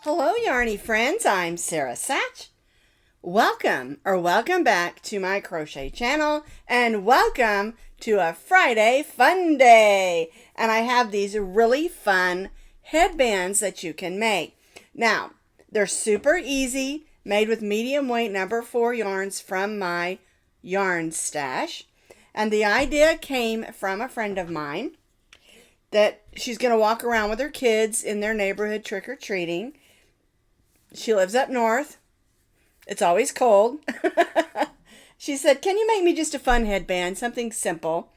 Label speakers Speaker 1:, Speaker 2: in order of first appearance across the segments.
Speaker 1: Hello, yarny friends. I'm Sach. Welcome back to my crochet channel, and welcome to a Friday fun day. And I have these really fun headbands that you can make. Now, they're super easy, made with medium weight number 4 yarns from my yarn stash. And the idea came from a friend of mine that she's going to walk around with her kids in their neighborhood trick-or-treating. She lives up north. It's always cold. She said, "Can you make me just a fun headband, something simple?"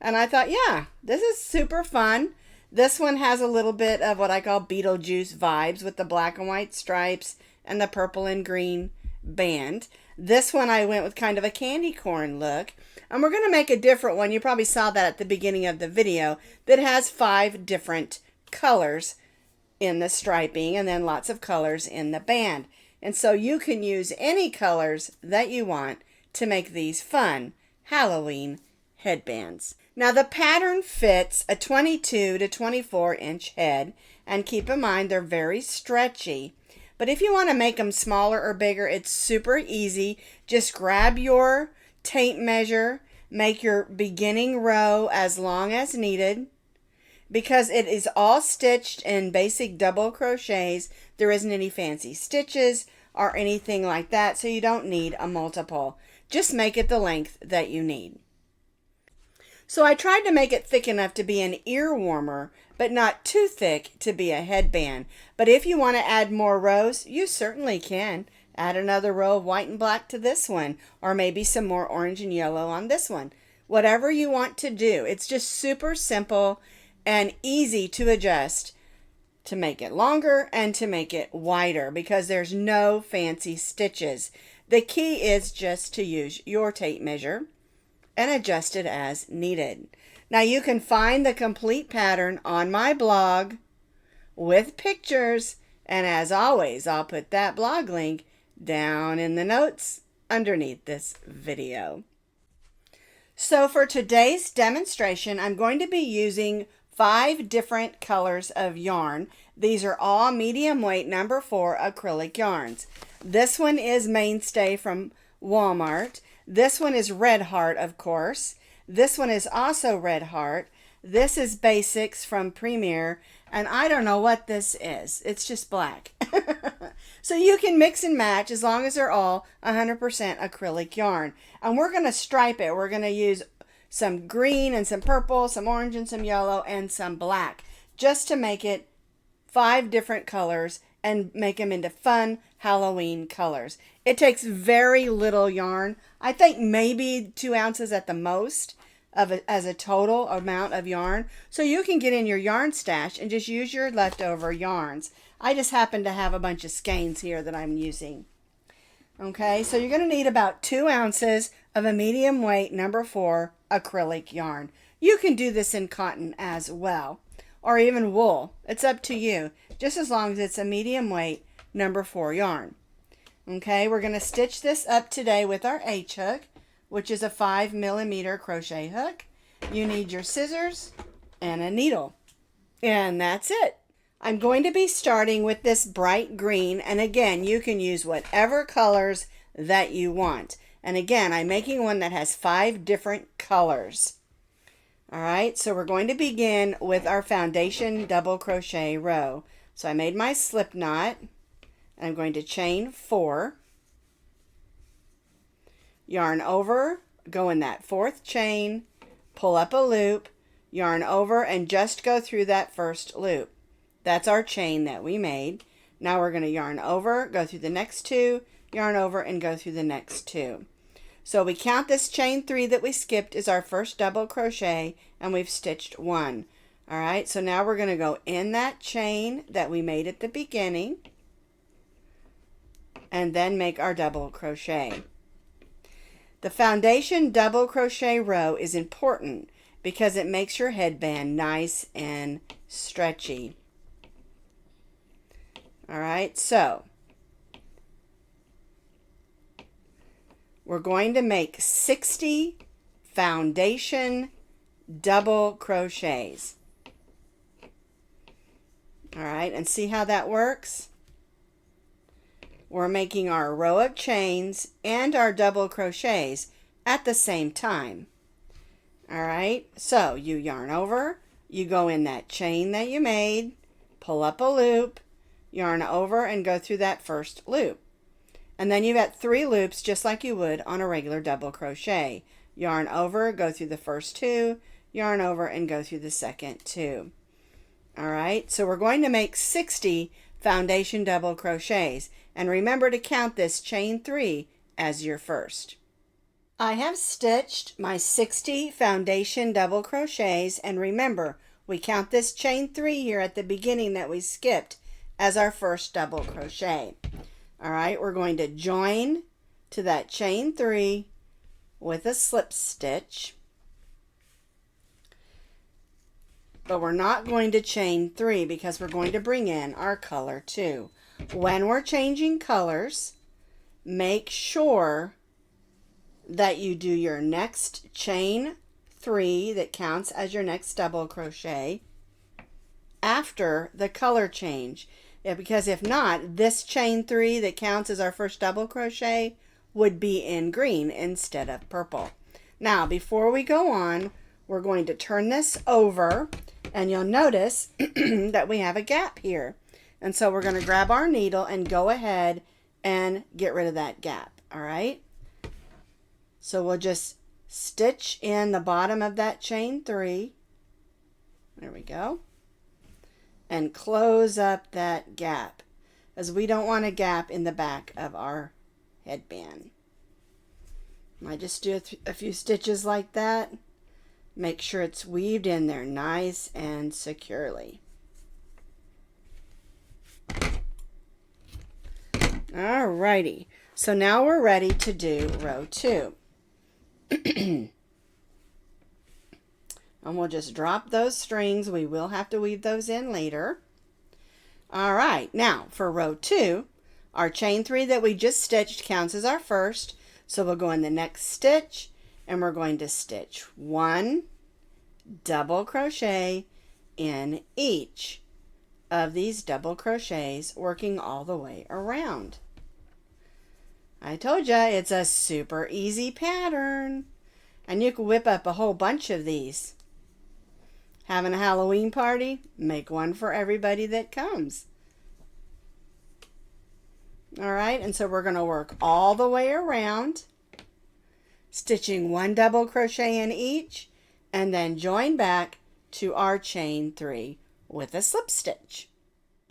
Speaker 1: And I thought, yeah, this is super fun. This one has a little bit of what I call Beetlejuice vibes with the black and white stripes and the purple and green band. This one I went with kind of a candy corn look. And we're going to make a different one. You probably saw that at the beginning of the video, that has 5 different colors in the striping and then lots of colors in the band. And so you can use any colors that you want to make these fun Halloween headbands. Now the pattern fits a 22 to 24 inch head, and keep in mind they're very stretchy. But if you want to make them smaller or bigger, it's super easy. Just grab your tape measure, make your beginning row as long as needed. Because it is all stitched in basic double crochets, there isn't any fancy stitches or anything like that, so you don't need a multiple. Just make it the length that you need. So I tried to make it thick enough to be an ear warmer, but not too thick to be a headband. But if you want to add more rows, you certainly can. Add another row of white and black to this one, or maybe some more orange and yellow on this one. Whatever you want to do. It's just super simple and easy to adjust to make it longer and to make it wider, because there's no fancy stitches. The key is just to use your tape measure and adjust it as needed. Now you can find the complete pattern on my blog with pictures, and as always, I'll put that blog link down in the notes underneath this video. So for today's demonstration, I'm going to be using 5 different colors of yarn. These are all medium weight number 4 acrylic yarns. This one is Mainstay from Walmart. This one is Red Heart, of course. This one is also Red Heart. This is Basics from Premier, and I don't know what this is. It's just black. So you can mix and match as long as they're all 100% acrylic yarn. And we're going to stripe it. We're going to use some green and some purple, some orange and some yellow, and some black, just to make it 5 different colors and make them into fun Halloween colors. It takes very little yarn. I think maybe 2 ounces at the most as a total amount of yarn. So you can get in your yarn stash and just use your leftover yarns. I just happen to have a bunch of skeins here that I'm using. Okay, so you're going to need about 2 ounces of a medium weight number 4 acrylic yarn. You can do this in cotton as well, or even wool. It's up to you, just as long as it's a medium weight number 4 yarn. Okay, we're going to stitch this up today with our H hook, which is a 5mm crochet hook. You need your scissors and a needle, and that's it. I'm going to be starting with this bright green, and again, you can use whatever colors that you want. And again, I'm making one that has 5 different colors. All right, so we're going to begin with our foundation double crochet row. So I made my slip knot, and I'm going to chain 4, yarn over, go in that 4th chain, pull up a loop, yarn over, and just go through that first loop. That's our chain that we made. Now we're going to yarn over, go through the next 2, yarn over, and go through the next 2. So we count this chain 3 that we skipped as our first double crochet, and we've stitched 1. All right, so now we're going to go in that chain that we made at the beginning and then make our double crochet. The foundation double crochet row is important because it makes your headband nice and stretchy. All right, so we're going to make 60 foundation double crochets. All right, and see how that works? we're making our row of chains and our double crochets at the same time. All right, so you yarn over, you go in that chain that you made, pull up a loop, yarn over and go through that first loop. And then you've got 3 loops just like you would on a regular double crochet. Yarn over, go through the first 2, yarn over and go through the second 2. All right, so we're going to make 60 foundation double crochets. And remember to count this chain 3 as your first. I have stitched my 60 foundation double crochets, and remember, we count this chain 3 here at the beginning that we skipped as our first double crochet. All right, we're going to join to that chain 3 with a slip stitch, but we're not going to chain 3 because we're going to bring in our color 2. When we're changing colors, make sure that you do your next chain 3 that counts as your next double crochet after the color change. Because if not, this chain 3 that counts as our first double crochet would be in green instead of purple. Now, before we go on, we're going to turn this over, and you'll notice that we have a gap here. And so we're going to grab our needle and go ahead and get rid of that gap. All right? So we'll just stitch in the bottom of that chain 3. There we go. And close up that gap, as we don't want a gap in the back of our headband. I just do a few stitches like that. Make sure it's weaved in there nice and securely. Alrighty, so now we're ready to do row 2. And we'll just drop those strings. We will have to weave those in later. All right, now for row 2, our chain 3 that we just stitched counts as our first. So we'll go in the next stitch and we're going to stitch 1 double crochet in each of these double crochets, working all the way around. I told you it's a super easy pattern, and you can whip up a whole bunch of these. Having a Halloween party? Make one for everybody that comes. All right, and so we're going to work all the way around, stitching 1 double crochet in each, and then join back to our chain 3 with a slip stitch.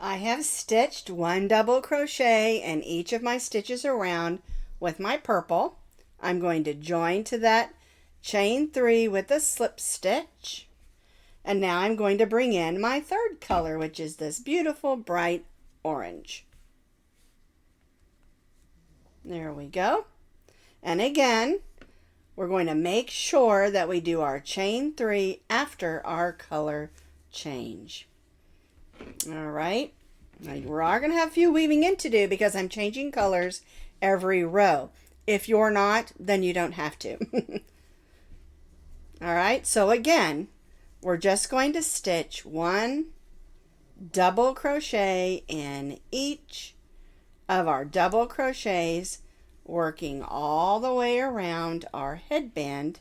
Speaker 1: I have stitched 1 double crochet in each of my stitches around with my purple. I'm going to join to that chain 3 with a slip stitch. And now I'm going to bring in my third color, which is this beautiful bright orange. There we go. And again, we're going to make sure that we do our chain 3 after our color change. All right. Now we are going to have a few weaving in to do because I'm changing colors every row. If you're not, then you don't have to. All right. So again, we're just going to stitch 1 double crochet in each of our double crochets, working all the way around our headband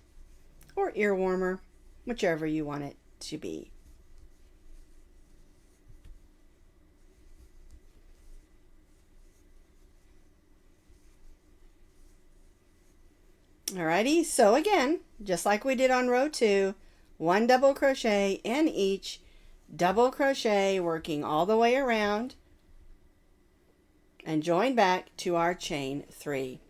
Speaker 1: or ear warmer, whichever you want it to be. Alrighty, so again, just like we did on row 2, 1 double crochet in each double crochet, working all the way around, and join back to our chain 3.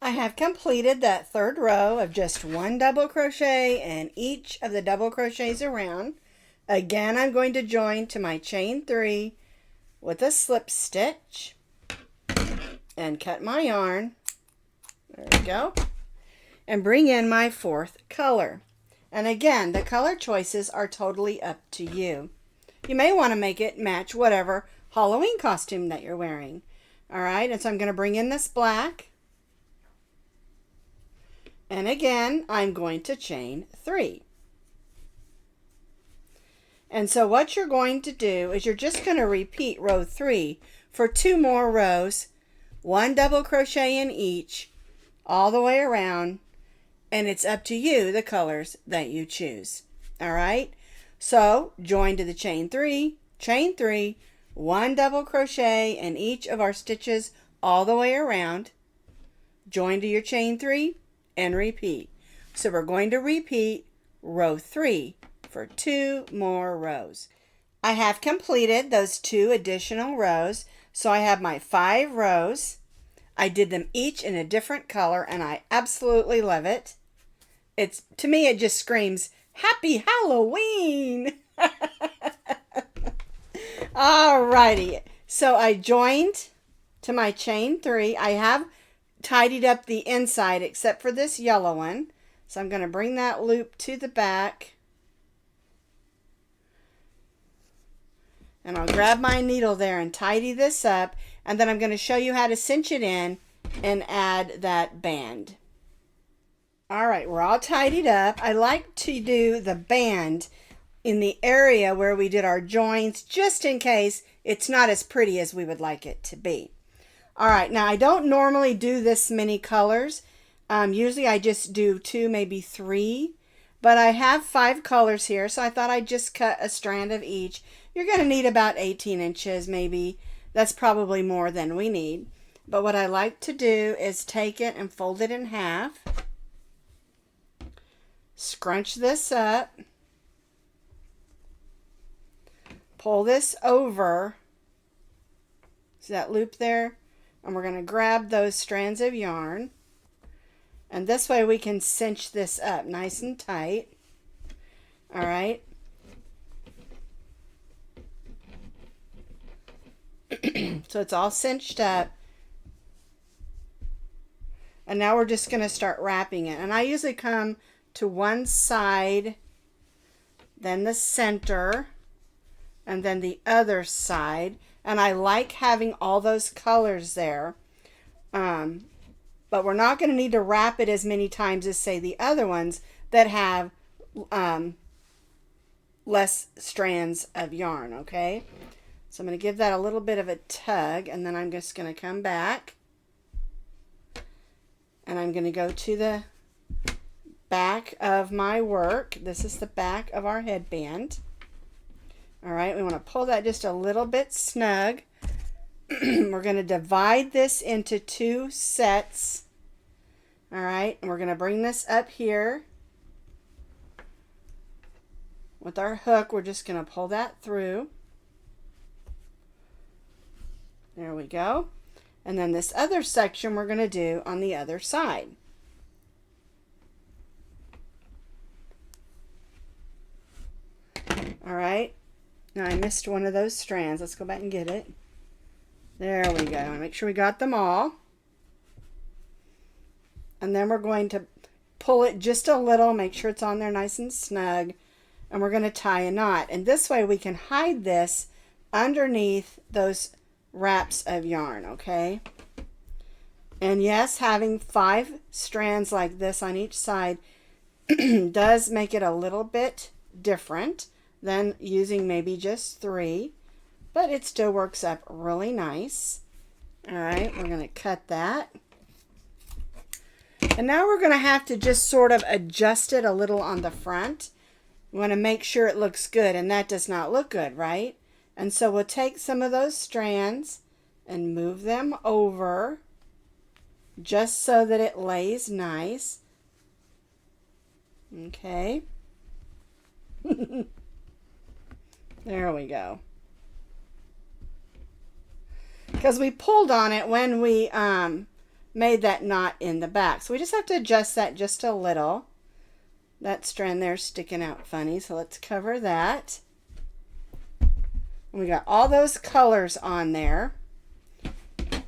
Speaker 1: I have completed that third row of just 1 double crochet in each of the double crochets around. Again, I'm going to join to my chain 3 with a slip stitch and cut my yarn. There we go. And bring in my 4th color. And again, the color choices are totally up to you. You may want to make it match whatever Halloween costume that you're wearing. All right, and so I'm going to bring in this black. And again, I'm going to chain 3. And so what you're going to do is you're just going to repeat row 3 for 2 more rows, 1 double crochet in each, all the way around, and it's up to you the colors that you choose. All right, so join to the chain 3, 1 double crochet in each of our stitches all the way around, join to your chain 3 and repeat. So we're going to repeat row 3 for 2 more rows. I have completed those 2 additional rows, so I have my 5 rows. I did them each in a different color and I absolutely love it. To me it just screams Happy Halloween. Alrighty, so I joined to my chain 3. I have tidied up the inside except for this yellow one. So I'm going to bring that loop to the back. And I'll grab my needle there and tidy this up. And then I'm going to show you how to cinch it in and add that band. Alright, we're all tidied up. I like to do the band in the area where we did our joins, just in case it's not as pretty as we would like it to be. Alright, now I don't normally do this many colors. Usually I just do 2, maybe 3, but I have 5 colors here, so I thought I'd just cut a strand of each. You're going to need about 18 inches maybe. That's probably more than we need. But what I like to do is take it and fold it in half. Scrunch this up. Pull this over. See that loop there? And we're going to grab those strands of yarn. And this way we can cinch this up nice and tight. All right. So it's all cinched up. And now we're just going to start wrapping it. And I usually come to one side, then the center, and then the other side. And I like having all those colors there. But we're not going to need to wrap it as many times as, say, the other ones that have less strands of yarn, okay? So I'm going to give that a little bit of a tug, and then I'm just going to come back. And I'm going to go to the back of my work. This is the back of our headband. All right, we want to pull that just a little bit snug. We're going to divide this into 2 sets. All right, and we're going to bring this up here. With our hook, we're just going to pull that through. There we go. And then this other section we're going to do on the other side. All right. Now I missed one of those strands. Let's go back and get it. There we go. Make sure we got them all. And then we're going to pull it just a little, make sure it's on there nice and snug. And we're going to tie a knot. And this way we can hide this underneath those wraps of yarn, okay? And yes, having 5 strands like this on each side does make it a little bit different than using maybe just 3, but it still works up really nice. All right, we're going to cut that. And now we're going to have to just sort of adjust it a little on the front. We want to make sure it looks good, and that does not look good, right? And so we'll take some of those strands and move them over just so that it lays nice. Okay. There we go. Because we pulled on it when we made that knot in the back. So we just have to adjust that just a little. That strand there is sticking out funny, so let's cover that. And we got all those colors on there.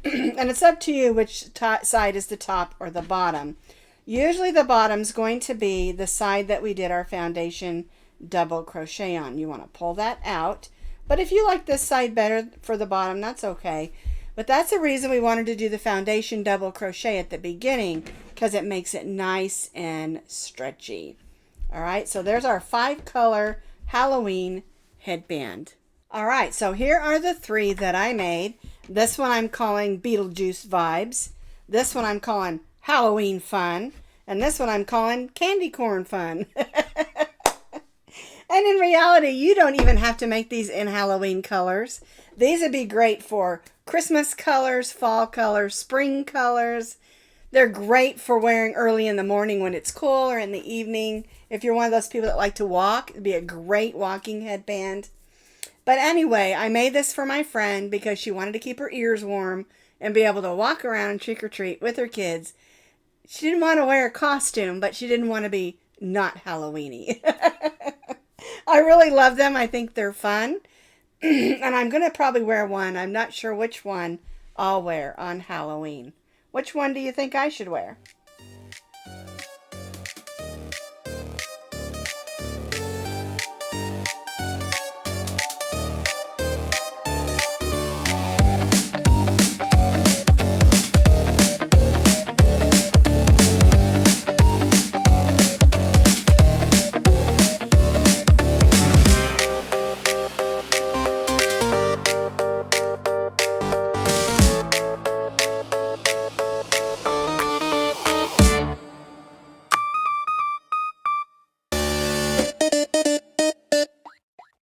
Speaker 1: And it's up to you which side is the top or the bottom. Usually the bottom's going to be the side that we did our foundation double crochet on. You want to pull that out. But if you like this side better for the bottom, that's okay. But that's the reason we wanted to do the foundation double crochet at the beginning, because it makes it nice and stretchy. All right, so there's our 5 color Halloween headband. All right, so here are the 3 that I made. This one I'm calling Beetlejuice Vibes. This one I'm calling Halloween Fun. And this one I'm calling Candy Corn Fun. And in reality, you don't even have to make these in Halloween colors. These would be great for Christmas colors, fall colors, spring colors. They're great for wearing early in the morning when it's cool, or in the evening. If you're one of those people that like to walk, it'd be a great walking headband. But anyway, I made this for my friend because she wanted to keep her ears warm and be able to walk around trick or treat with her kids. She didn't want to wear a costume, but she didn't want to be not Halloween-y. I really love them. I think they're fun. And I'm going to probably wear one. I'm not sure which one I'll wear on Halloween. Which one do you think I should wear?